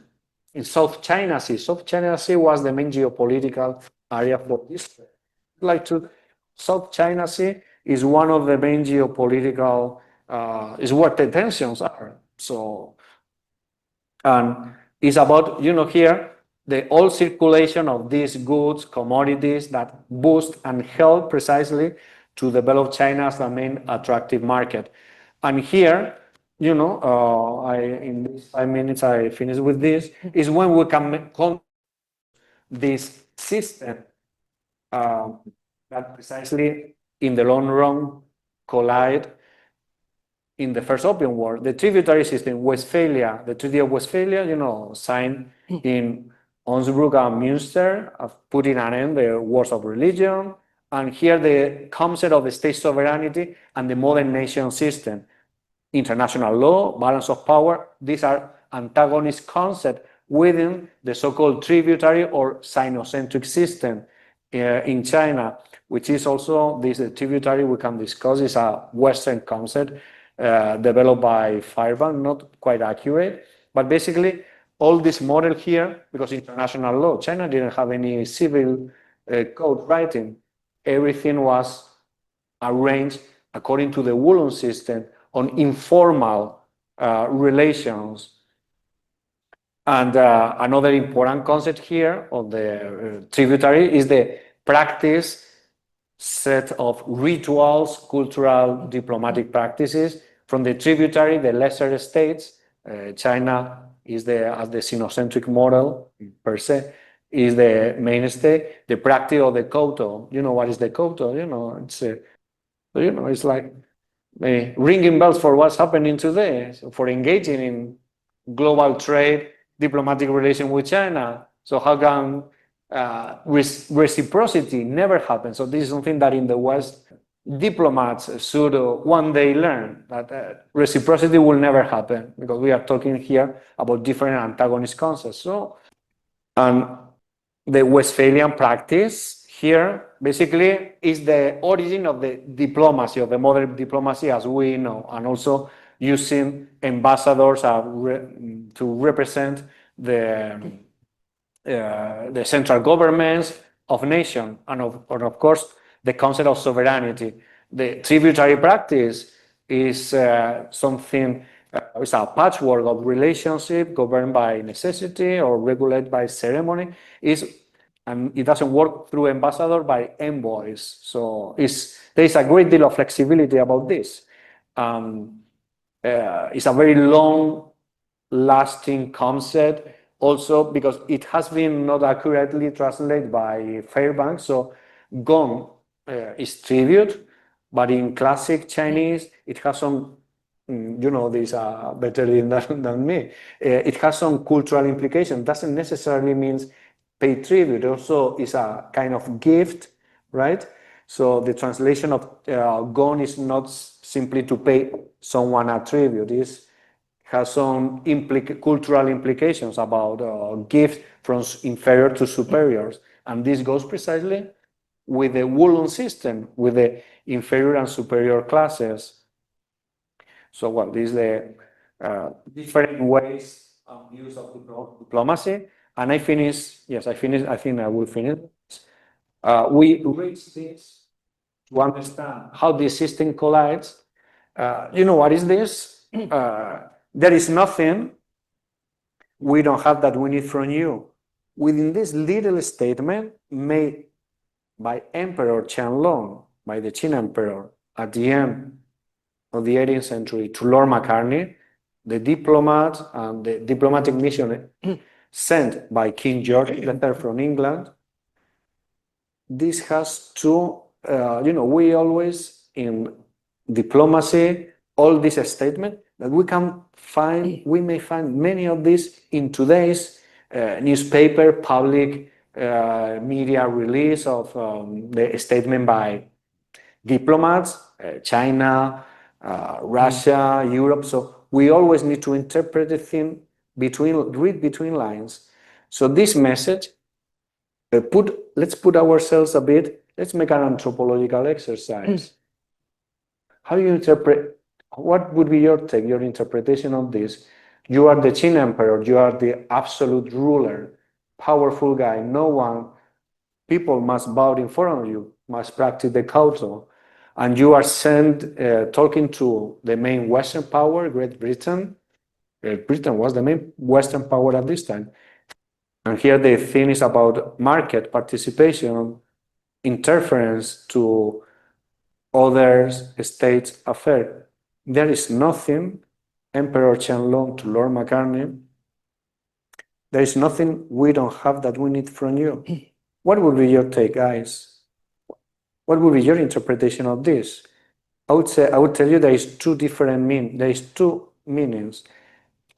in South China Sea. South China Sea was the main geopolitical area for this. South China Sea is one of the main geopolitical, is where the tensions are. So, and it's about, here, the all circulation of these goods, commodities that boost and help precisely to develop China as the main attractive market. And here, in these 5 minutes I finish with this, is when we can this system that precisely in the long run collide in the first Opium War. The tributary system, Westphalia, the Treaty of Westphalia, signed in Onzbruck and Münster, of putting an end to the wars of religion. And here the concept of the state sovereignty and the modern nation system. International law, balance of power, these are antagonist concepts within the so-called tributary or Sinocentric system in China, which is also this tributary we can discuss, is a Western concept developed by Fairbairn, not quite accurate, but basically all this model here, because international law, China didn't have any civil code writing, everything was arranged according to the Wulong system on informal relations. And another important concept here of the tributary is the practice set of rituals, cultural, diplomatic practices. From the tributary, the lesser states, China is as the Sinocentric model per se, is the mainstay. The practice of the koto, what is the koto? It's like ringing bells for what's happening today, for engaging in global trade, diplomatic relation with China. So how can reciprocity never happen? So this is something that in the West, diplomats should one day learn, that reciprocity will never happen, because we are talking here about different antagonist concepts. So, and the Westphalian practice here basically is the origin of the diplomacy, of the modern diplomacy as we know, and also using ambassadors to represent the central governments of nation, and of course, the concept of sovereignty. The tributary practice is something, it's a patchwork of relationship governed by necessity or regulated by ceremony. And it doesn't work through ambassador by envoys. So there is a great deal of flexibility about this. It's a very long-lasting concept, also because it has been not accurately translated by Fairbanks. So gong is tribute, but in classic Chinese, it has some, you know, these are better than me. It has some cultural implication. Doesn't necessarily mean pay tribute. Also is a kind of gift, right? So the translation of gong is not simply to pay someone a tribute. It has some cultural implications about gift from inferior to superiors. And this goes precisely with the Wulong system, with the inferior and superior classes. So, well, these are the different ways of use of diplomacy. And I finish, yes, I think I will finish. We reach this to understand how this system collides. You know, what is this? There is nothing we don't have that we need from you. Within this little statement made by Emperor Qianlong, by the Qing Emperor, at the end of the 18th century, to Lord Macartney, the diplomat and the diplomatic mission sent by King George III from England. This has to, you know, we always in diplomacy, all this statement that we can find, we may find many of these in today's newspaper, public media release of the statement by diplomats, China, Russia, Europe. So we always need to interpret the thing read between lines. So this message, let's put ourselves a bit, let's make an anthropological exercise. How do you interpret, what would be your take, your interpretation of this? You are the Qing Emperor, you are the absolute ruler, powerful guy, people must bow in front of you, must practice the kowtow. And you are talking to the main Western power, Great Britain. Great Britain was the main Western power at this time. And here the thing is about market participation, interference to other states' affairs. There is nothing, Emperor Qianlong to Lord Macartney, there is nothing we don't have that we need from you. What would be your take, guys? What would be your interpretation of this? I would tell you there is two meanings.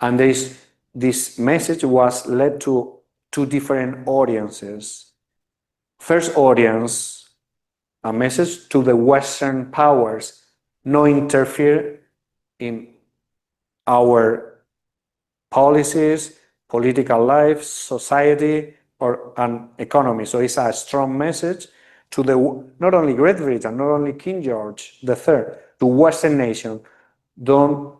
And this message was led to two different audiences. First audience, a message to the Western powers, no interfere in our policies, political life, society, or an economy. So it's a strong message to not only Great Britain, not only King George III, to Western nations, don't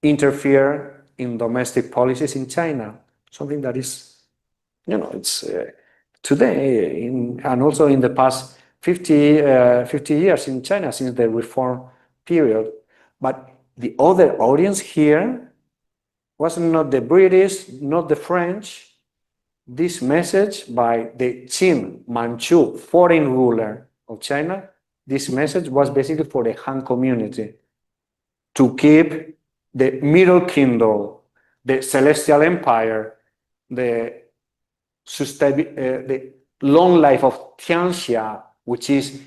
interfere in domestic policies in China. Something that is, you know, it's today and also in the past 50 years in China since the reform period. But the other audience here was not the British, not the French. This message by the Qin Manchu foreign ruler of China, this message was basically for the Han community to keep the Middle Kingdom, the Celestial Empire, the long life of Tianxia, which is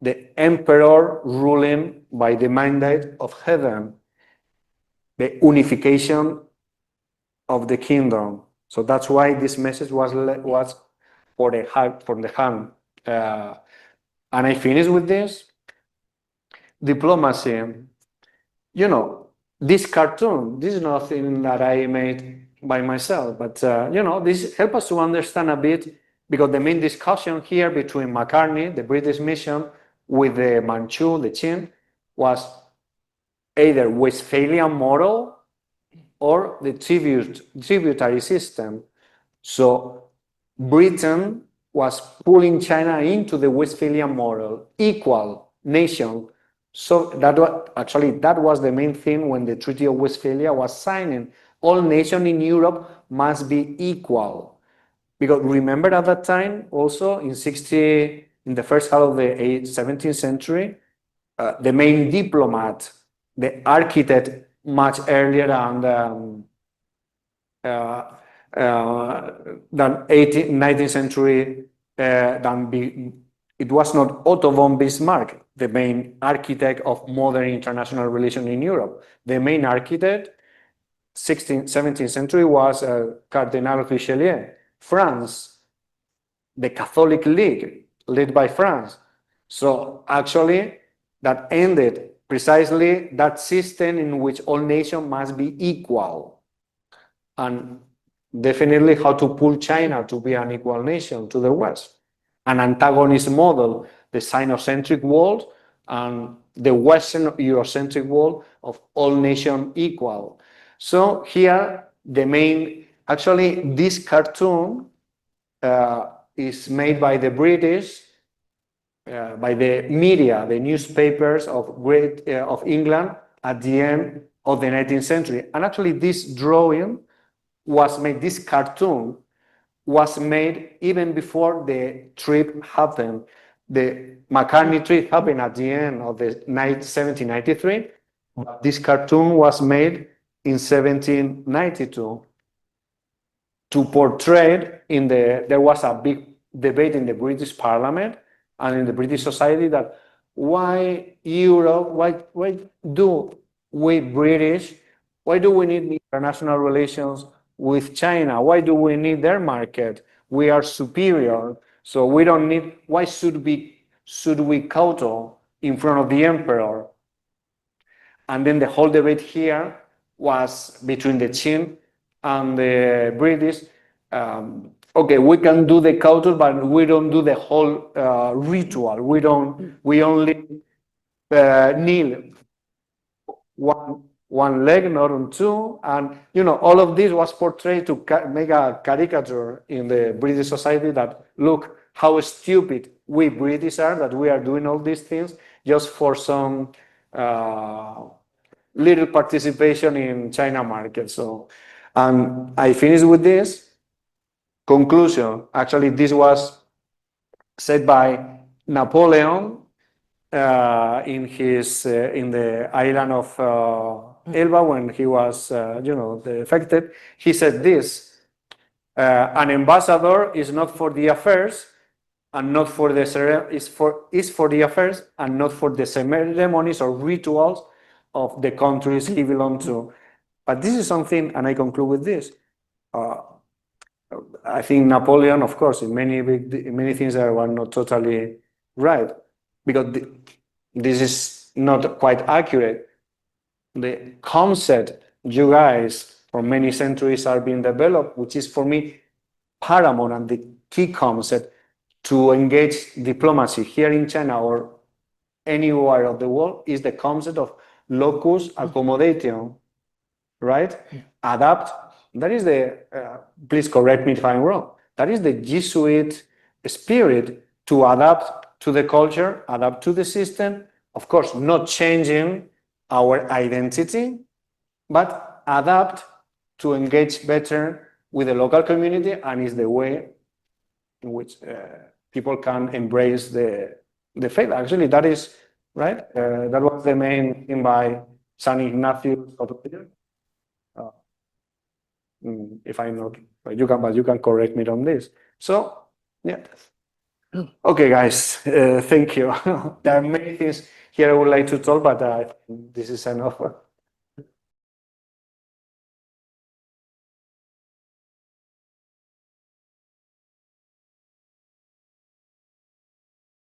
the emperor ruling by the mandate of heaven, the unification of the kingdom. So that's why this message was for the Han. And I finish with this. Diplomacy. You know, this cartoon, this is nothing that I made by myself, but you know, this helps us to understand a bit, because the main discussion here between Macartney, the British mission, with the Manchu, the Qin, was either Westphalian model or the tributary system. So Britain was pulling China into the Westphalian model, equal nation. So that was the main thing when the Treaty of Westphalia was signing. All nations in Europe must be equal. Because remember at that time, also in the first half of the 17th century, the main diplomat, the architect, much earlier than 19th century, it was not Otto von Bismarck, the main architect of modern international relations in Europe. The main architect, 17th century, was Cardinal Richelieu. France, the Catholic League, led by France. So actually, that ended precisely that system in which all nations must be equal. And definitely how to pull China to be an equal nation to the West. An antagonist model, the Sinocentric world and the Western Eurocentric world of all nations equal. So here, actually, this cartoon is made by the British, by the media, the newspapers of England at the end of the 19th century. And actually, this drawing was made, this cartoon was made even before the trip happened. The McCartney trip happened at the end of the 1793. This cartoon was made in 1792 to portray there was a big debate in the British Parliament and in the British society that why Europe, why do we British, why do we need international relations with China? Why do we need their market? We are superior, so we don't need, why should we kowtow in front of the emperor? And then the whole debate here was between the Qing and the British. Okay, we can do the kowtow, but we don't do the whole ritual. We only kneel one leg, not on two. And, all of this was portrayed to make a caricature in the British society that, look, how stupid we British are, that we are doing all these things just for some little participation in China market. So, and I finish with this conclusion. Actually, this was said by Napoleon in the island of Elba when he was, defected. He said this: an ambassador is not for the affairs and not for the is for the affairs and not for the ceremonies or rituals of the countries he belonged to. But this is something, and I conclude with this. I think Napoleon, of course, in many things that were not totally right, because this is not quite accurate. The concept you guys for many centuries are being developed, which is for me paramount and the key concept to engage diplomacy here in China or anywhere of the world, is the concept of locus accommodation, right? Adapt. That is please correct me if I'm wrong, that is the Jesuit spirit, to adapt to the culture, adapt to the system, of course, not changing our identity, but adapt to engage better with the local community, and is the way in which people can embrace the faith. Actually, that is, right? That was the main thing by San Ignatius of Loyola. If I'm not, you can correct me on this. So, yeah. Okay, guys, thank you. There are many things here I would like to talk, but this is enough.